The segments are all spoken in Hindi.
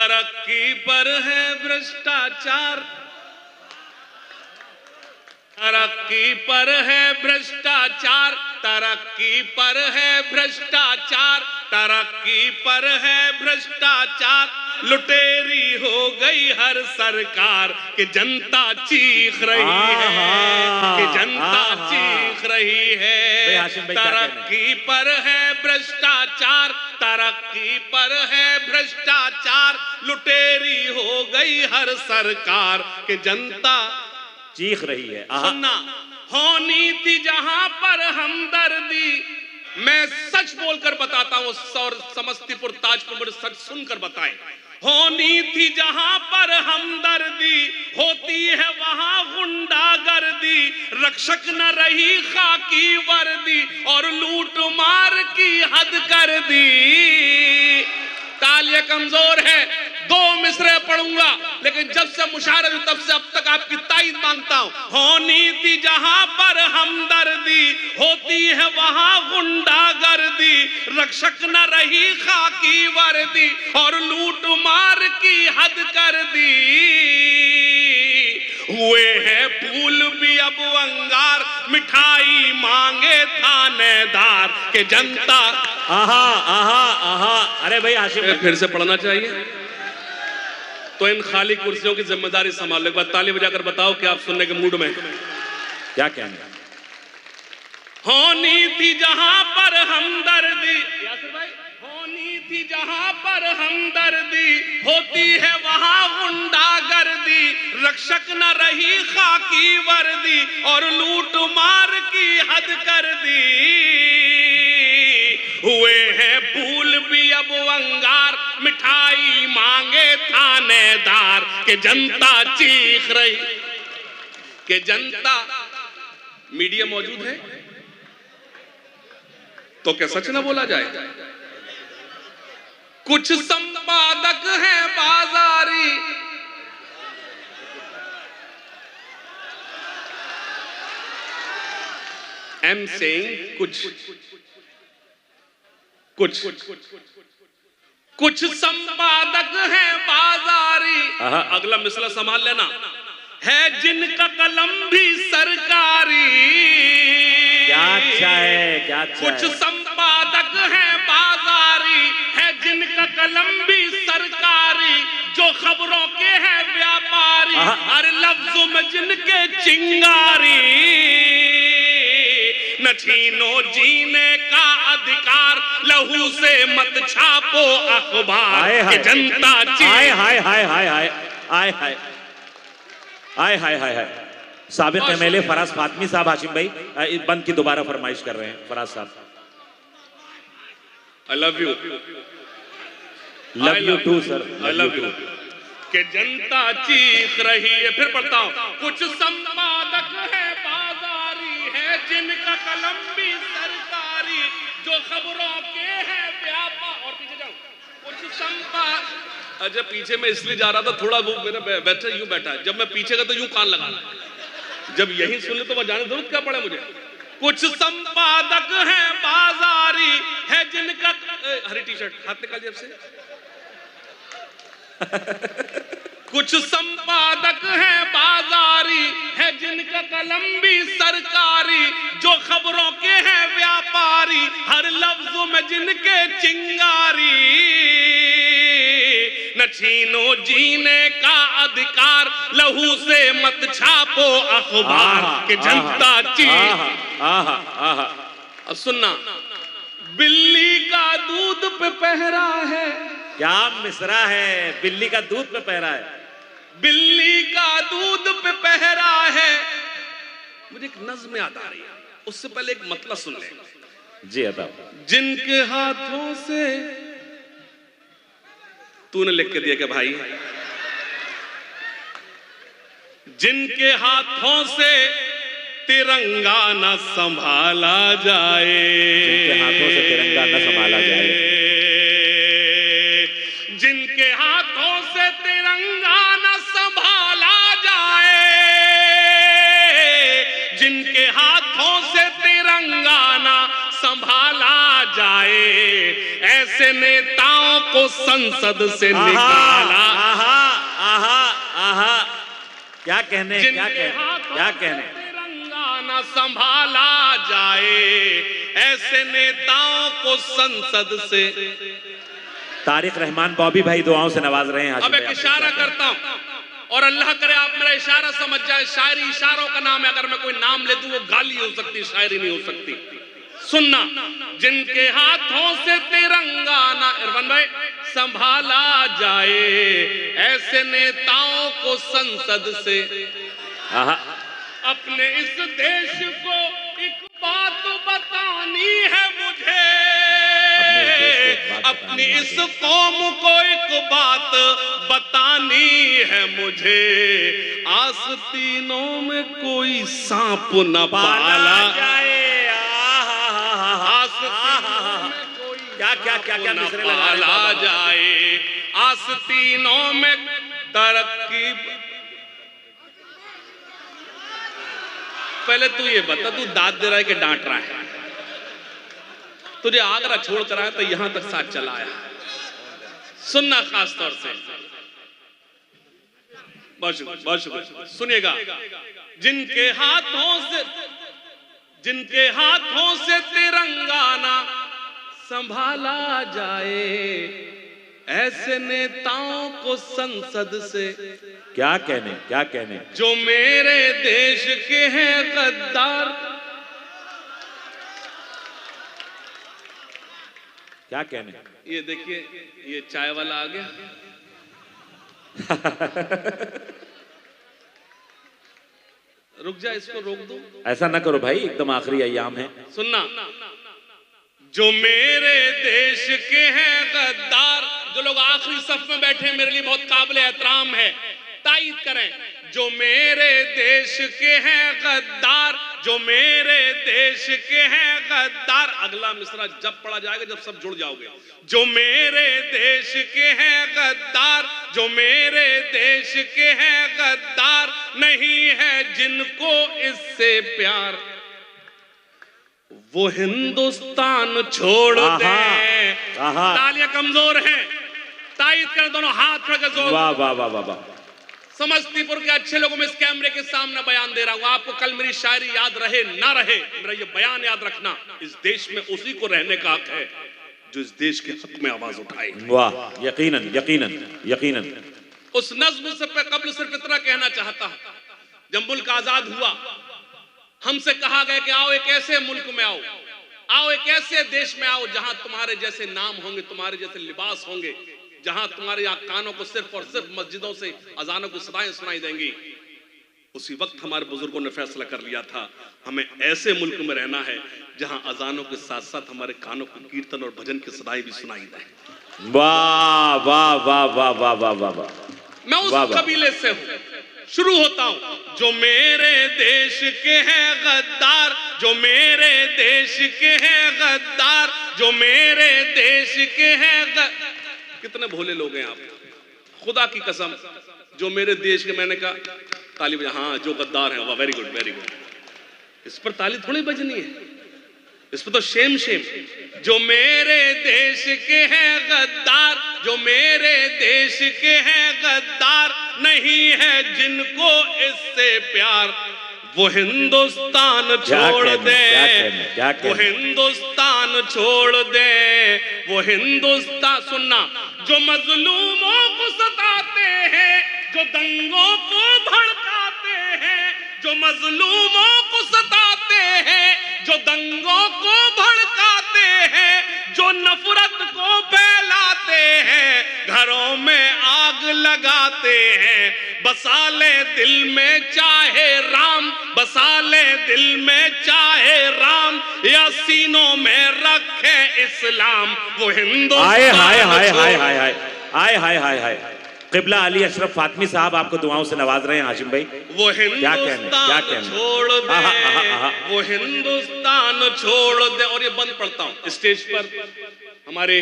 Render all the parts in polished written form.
तरक्की पर है भ्रष्टाचार, तरक्की पर है भ्रष्टाचार, तरक्की पर है भ्रष्टाचार, तरक्की पर है भ्रष्टाचार। लुटेरी हो गई हर सरकार कि जनता चीख रही है, कि जनता चीख रही है। तरक्की पर है भ्रष्टाचार, तरक्की पर है भ्रष्टाचार। लुटेरी हो गई हर सरकार कि जनता चीख रही है। सुनना, होनी थी जहां पर हमदर्दी, मैं सच बोलकर बताता हूं और समस्तीपुर ताजपुर सच सुनकर बताएं। होनी थी जहां पर हमदर्दी, होती है वहां गुंडागर्दी। रक्षक न रही खाकी वर्दी और लूट मार की हद कर दी। तालियां कमजोर है, 2 मिसरे पढ़ूंगा, लेकिन जब से मुशारफ हुई तब से अब तक आपकी ताईद मांगता हूं। होनी थी जहां पर हमदर्दी, होती है वहां गुंडागर्दी। रक्षक न रही खाकी वर्दी और लूट मार की हद कर दी। हुए हैं फूल भी अब अंगार, मिठाई मांगे थानेदार के जनता। आहा आहा आहा। अरे भाई हाशिम भाई फिर से पढ़ना चाहिए। तो इन खाली कुर्सियों की जिम्मेदारी संभाल लो। एक बार ताली बजाकर बताओ कि आप सुनने के मूड में। क्या कहना? होनी थी जहां पर हमदर्दी, यासिर भाई, होनी थी जहां पर हमदर्दी, होती है वहां गुंडागर्दी। रक्षक न रही खाकी वर्दी और लूट मार की हद कर दी। हुए हैं फूल भी अब अंगार, मिठाई मांगे थानेदार के जनता चीख रही, के जनता। मीडिया मौजूद है तो क्या सच ना बोला जाए? कुछ संपादक हैं बाजारी, एम सेइंग कुछ संपादक हैं बाजारी। अगला मिसला संभाल लेना। है जिनका कलम भी सरकारी। क्या अच्छा है, क्या अच्छा कुछ है। संपादक हैं बाजारी, है जिनका कलम भी सरकारी। जो खबरों के हैं व्यापारी, हर लफ्जों में जिनके चिंगारी। न छीनो जीने का अधिकार, लहू से मत छापो अखबार कि जनता चीख। हाय हाय हाय हाय हाय हाय हाय हाय हाय हाय हाय। साबिक एमएलए फराज फातमी साहब हाशिम भाई इस बंद की दोबारा फरमाइश कर रहे हैं। फराज साहब, I love you, love you too sir, I love you. कि जनता चीख रही है। फिर पढ़ता हूं। कुछ संपादक है बाजारी, है जिनका कलम भी सरकारी। जो खबरों के हैं व्यापार। और पीछे जाओ। कुछ संपादक, अच्छा पीछे मैं इसलिए जा रहा था, थोड़ा वो मेरा बैठा यूं बैठा है। जब मैं पीछे का तो यूं कान लगाना, जब यही सुन ले तो बजाने जरूरत क्या पड़े मुझे। कुछ संपादक हैं बाजारी, है जिनका हरी टी शर्ट हाथ निकाल जेब से। कुछ संपादक हैं बाजारी, है जिनका कलम भी सरकारी। जो खबरों के हैं व्यापारी, हर लफ्जों में जिनके चिंगारी। न छीनो जीने का अधिकार, लहू से मत छापो अखबार कि जनता चीख। अब सुनना, बिल्ली का दूध पे पहरा है। क्या मिसरा है, बिल्ली का दूध पे पहरा है। बिल्ली का दूध पे पहरा है। मुझे एक नज्म याद आ रही है, उससे पहले एक मतलब सुन ले। जी अता। जिनके हाथों से, तूने लिख के दिया क्या भाई? जिनके हाथों से तिरंगा न संभाला जाए, जिनके हाथों से तिरंगा न संभाला जाए, जिनके हाथों से तिरंगा न संभाला जाए, जिनके हाथों से तिरंगा न संभाला जाए, ऐसे नेताओं को संसद से निकाला क्या कहने, क्या कहने, क्या कहने। तिरंगा न संभाला जाए, ऐसे नेताओं को संसद से। तारिक रहमान बॉबी भाई दुआओं से नवाज रहे हैं। अब एक इशारा करता हूं और अल्लाह करे आप मेरा इशारा समझ जाए। शायरी इशारों का नाम है, अगर मैं कोई नाम ले दूं वो गाली हो सकती, शायरी नहीं हो सकती। सुनना, जिनके हाथों से तिरंगा ना इरफान भाई संभाला जाए, ऐसे नेताओं को संसद से। अपने इस देश को एक बात बतानी है मुझे, अपनी इस कौम को एक बात बतानी है मुझे। आस्तीनों में कोई सांप न पाला जाए, क्या क्या क्या क्या मिसरे पाला जाए, आस्तीनों में तरक्की। पहले तू ये बता, तू दाद दे रहा है कि डांट रहा है? तुझे आगरा छोड़ कर आया तो यहां तक साथ चला आया। सुनना खास तौर से, बहुत शुक्रिया। सुनिएगा, जिनके हाथों से तिरंगा ना संभाला जाए, ऐसे नेताओं को संसद से। क्या कहने, क्या कहने। जो मेरे देश के हैं गद्दार। क्या कहने। ये देखिए, ये चाय वाला आ गया। रुक जा, इसको रोक दो। ऐसा ना करो भाई, एकदम आखिरी अय्याम है। सुनना, जो मेरे देश के हैं गद्दार। जो लोग आखिरी सफ में बैठे मेरे लिए बहुत काबिल एहतराम है, तायीद करें। जो मेरे देश के हैं गद्दार, जो मेरे देश के हैं गद्दार। अगला मिसरा जब पढ़ा जाएगा जब सब जुड़ जाओगे। जो मेरे देश के हैं गद्दार, जो मेरे देश के हैं गद्दार, नहीं है जिनको इससे प्यार, वो हिंदुस्तान छोड़ दे। तालियां कमजोर हैं, तायीद करें दोनों हाथ रख के जोर। वाह वाह वाह वाह वाह। समस्तीपुर के अच्छे लोगों में इस कैमरे के सामने बयान दे रहा हूं। आपको कल मेरी शायरी याद रहे ना रहे, मेरा ये बयान याद रखना। इस देश में उसी को रहने का हक है जो इस देश के हक में आवाज उठाए। वाह, यकीनन यकीनन यकीनन। उस नज्म से कबल सिर्फ इतना कहना चाहता हूं, जब मुल्क आजाद हुआ हमसे कहा गया कि आओ एक ऐसे मुल्क में आओ, आओ एक ऐसे देश में आओ जहां तुम्हारे जैसे नाम होंगे, तुम्हारे जैसे लिबास होंगे, जहां तुम्हारे यहाँ कानों को सिर्फ और सिर्फ मस्जिदों से अजानों की सदाएं सुनाई देंगी। उसी वक्त हमारे बुजुर्गों ने फैसला कर लिया था, हमें ऐसे मुल्क में रहना है जहां अजानों के साथ साथ हमारे कानों को कीर्तन और भजन की सदाएं भी सुनाई दें। वाह वाह वाह वाह वाह वाह वाह वाह। मैं उस कबीले से हूं, शुरू होता हूं। जो मेरे देश के हैं गद्दार, जो मेरे देश के हैं गद्दार, जो मेरे देश के हैं। कितने भोले लोग हैं आप, खुदा की कसम। जो मेरे देश के, मैंने कहा ताली बजा, हाँ जो गद्दार है, वाह वेरी गुड वेरी गुड। इस पर ताली थोड़ी बजनी है, इस पर तो शेम शेम। जो मेरे देश के हैं गद्दार, जो मेरे देश के हैं गद्दार, नहीं है जिनको इससे प्यार, वो हिंदुस्तान छोड़ दे, वो हिंदुस्तान छोड़ दे, वो हिंदुस्तान। सुनना, जो मजलूमों को सताते हैं, जो दंगों को भड़काते हैं, जो मजलूमों को सताते हैं, जो दंगों को भड़काते हैं, जो नफरत को फैलाते हैं, घरों में आग लगाते हैं, बसा ले दिल में चाहे राम, बसा ले दिल में चाहे राम, या सीनों में रखे इस्लाम, वो हिंदुस्तान। हाय हाय हाय हाय हाय हाय हाय हाय हाय हाय। क़िबला अली अशरफ फातमी साहब आपको दुआओं से नवाज रहे हैं। हाशिम भाई, वो हिंदुस्तान छोड़ दे, वो हिंदुस्तान छोड़ दे। और ये बंद पढ़ता हूं। स्टेज पर हमारे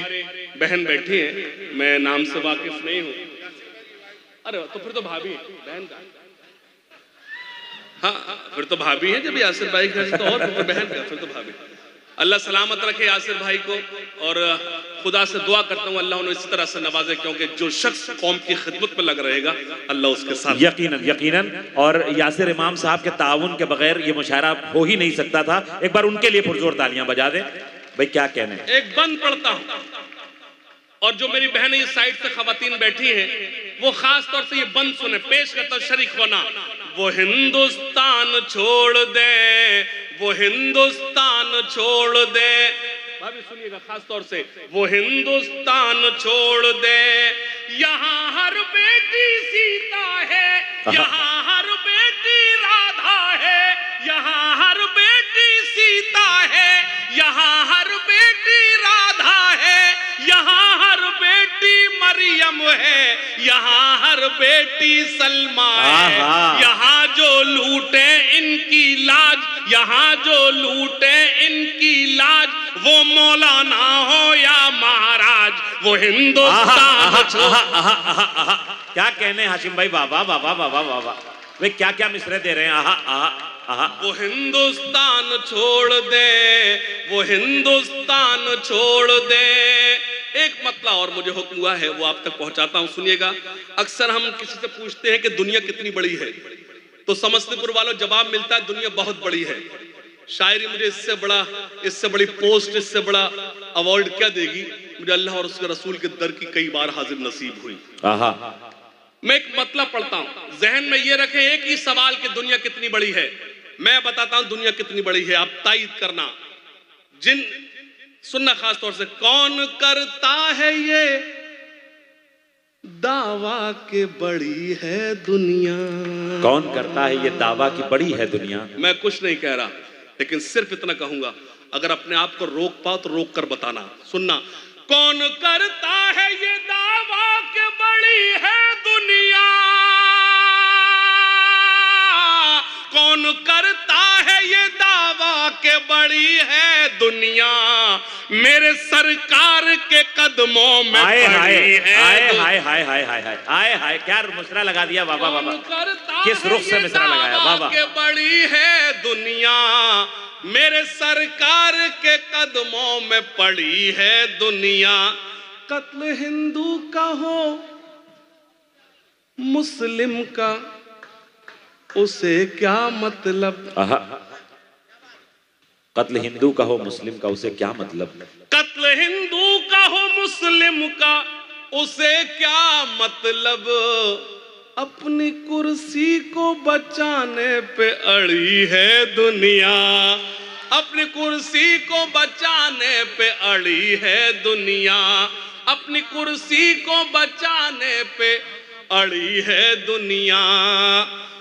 बहन बैठी हैं, मैं नाम से वाकिफ नहीं हूं। अरे तो फिर तो भाभी है, बहन का। हाँ फिर तो भाभी है, जब यासिर भाई का तो और बहन का, फिर तो भाभी। अल्लाह सलामत रखे यासिर भाई को और खुदा से दुआ करता हूँ अल्लाह उन्हें इस तरह से नवाजे, क्योंकि जो शख्स कौम की खिदमत में लग रहेगा अल्लाह उसके साथ। यकीनन यकीनन। और यासिर इमाम साहब के ताउन के बगैर ये मुशायरा हो ही नहीं सकता था। एक बार उनके लिए पुरजोर तालियां बजा दे भाई, क्या कहने। एक बंद पढ़ता हूं और जो मेरी बहनें इस साइड से खवातीन बैठी हैं वो खास तौर से ये बंद सुने, पेश करता हूं शरीक होना। वो हिंदुस्तान छोड़ दे, वो हिंदुस्तान छोड़ दे, भाभी सुनिएगा खास तौर से, वो हिंदुस्तान छोड़ दे, यहाँ हर बेटी सीता है, यहाँ हर बेटी राधा है, यहाँ हर बेटी सीता है, यहाँ हर बेटी राधा है, यहाँ हर बेटी मरियम है, यहाँ हर बेटी सलमा है, यहाँ जो लूटे इनकी लाज, यहाँ जो लूटे इनकी लाज, वो मौलाना हो या महाराज, वो हिंदुस्तान। क्या कहने हाशिम भाई, बाबा बाबा बाबा बाबा, वे क्या क्या मिसरे दे रहे हैं। आहा आहा आहा। वो हिंदुस्तान छोड़ दे, वो हिंदुस्तान छोड़ दे। एक मतला और मुझे हुक्म हुआ है वो आप तक पहुंचाता हूं, सुनिएगा। अक्सर हम किसी से पूछते हैं कि दुनिया कितनी बड़ी है, तो समस्तीपुर वालों जवाब मिलता है दुनिया बहुत बड़ी है। शायरी मुझे इससे बड़ी पोस्ट, इससे बड़ा अवार्ड क्या देगी। मुझे अल्लाह और उसके रसूल के दर की कई बार हाजिर नसीब हुई। मैं एक मतलब पढ़ता हूं, जहन में ये रखें एक ही सवाल कि दुनिया कितनी बड़ी है। मैं बताता हूं दुनिया कितनी बड़ी है, आप तायीद करना। सुनना खास तौर से, कौन करता है ये दावा के बड़ी है दुनिया, कौन करता है ये दावा की बड़ी है दुनिया। मैं कुछ नहीं कह रहा, लेकिन सिर्फ इतना कहूंगा, अगर अपने आप को रोक पाओ तो रोक कर बताना। सुनना, कौन करता है ये दावा के बड़ी है दुनिया, कौन करता है ये दावा के बड़ी है दुनिया, मेरे सरकार के कदमों में हाय हाय पड़ी है। हाय हाय हाय हाय हाय हाय हाय हाय, क्या मिसरा लगा दिया बाबा बाबा, किस रुख से मिसरा लगाया बाबा। के बड़ी है दुनिया, मेरे सरकार के कदमों में पड़ी है दुनिया। कत्ल हिंदू का हो मुस्लिम का, उसे क्या मतलब। कत्ल हिंदू का हो मुस्लिम का, उसे क्या मतलब। कत्ल हिंदू का हो मुस्लिम का, उसे क्या मतलब। अपनी कुर्सी को बचाने पे अड़ी है दुनिया, अपनी कुर्सी को बचाने पे अड़ी है दुनिया, अपनी कुर्सी को बचाने पे अड़ी है दुनिया।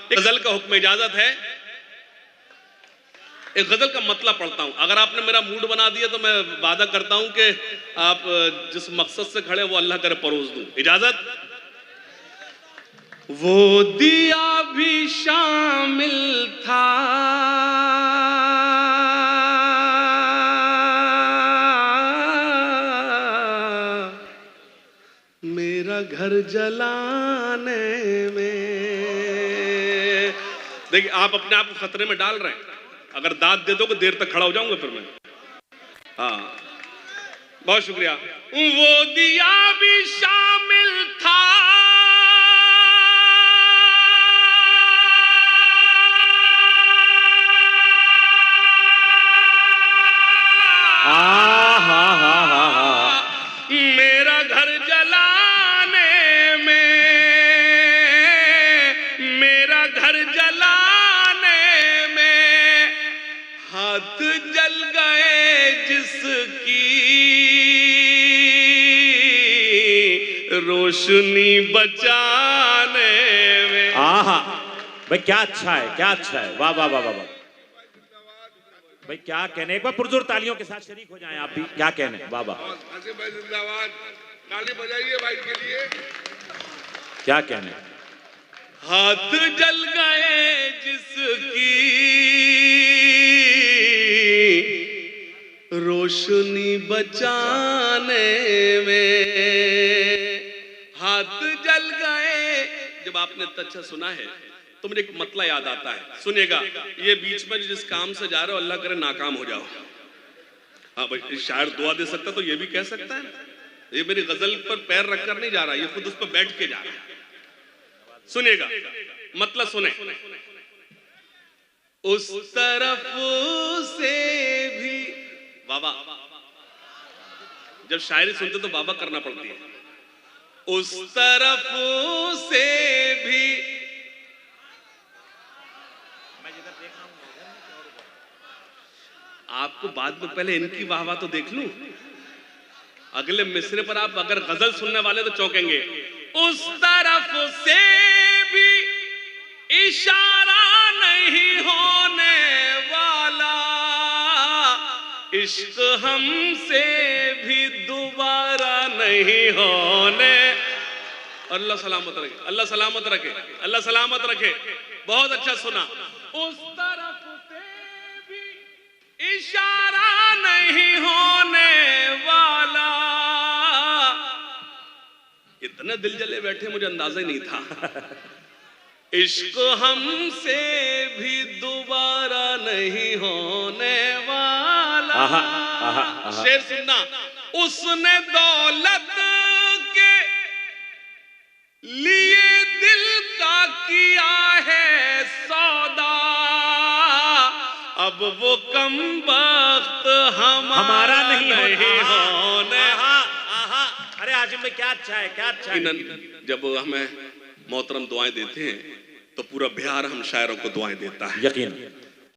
एक गजल का हुक्म इजाजत है, एक गजल का मतलब पढ़ता हूं। अगर आपने मेरा मूड बना दिया तो मैं वादा करता हूं कि आप जिस मकसद से खड़े वो अल्लाह करे परोस दूं। इजाजत। वो दिया भी शामिल था मेरा घर जलाने में। देखिए आप अपने आप को खतरे में डाल रहे हैं, अगर दाद दे दो तो देर तक खड़ा हो जाऊंगा फिर मैं। हाँ बहुत शुक्रिया। वो दिया भी शामिल था मेरा घर जलाने में, मेरा घर जलाने में। हाथ जल गए जिसकी रोशनी बचाने में। आहा भाई क्या अच्छा है, क्या अच्छा है, वाह वाह वाह वाह वाह भाई, क्या कहने। एक बार पुरजोर तालियों के साथ शरीक हो जाएं आप भी, क्या कहने। वाह वाह, ताली बजाइए भाई के लिए। क्या कहने। हाथ जल गए जिसकी रोशनी बचाने में। हाथ जल गए। जब आपने अच्छा सुना है तो मुझे एक मतला याद आता है, सुनिएगा। ये बीच में जिस काम से जा रहे हो अल्लाह करे नाकाम हो जाओ। हाँ भाई शायर दुआ दे सकता तो ये भी कह सकता है। ये मेरी गजल पर पैर रखकर नहीं जा रहा, ये खुद उस पर बैठ के जा रहा है। सुनेगा, मतलब सुने। उस तरफ से भी बाबा, जब शायरी सुनते तो बाबा करना पड़ती है। उस तरफ से भी आपको बाद में पहले इनकी वाहवा तो देख लूं, अगले मिसरे पर आप अगर गजल सुनने वाले तो चौंकेंगे। उस तरफ से भी इशारा नहीं होने वाला, इश्क हमसे भी दोबारा नहीं होने। अल्लाह सलामत रखे, अल्लाह सलामत रखे, अल्लाह सलामत रखे। बहुत अच्छा सुना। उस तरफ से भी इशारा नहीं होने वाला। इतने दिल जले बैठे मुझे अंदाजा ही नहीं था। इश्क हमसे भी दोबारा नहीं होने वाला। शेर सुनना। उसने दौलत के लिए दिल का किया है सौदा, अब वो कम वक्त हमारा नहीं होने। अरे आजिम भाई क्या अच्छा है, क्या अच्छा है। जब हमें मोहतरम दुआएं देते हैं तो पूरा बिहार हम शायरों को दुआएं देता है। यकीन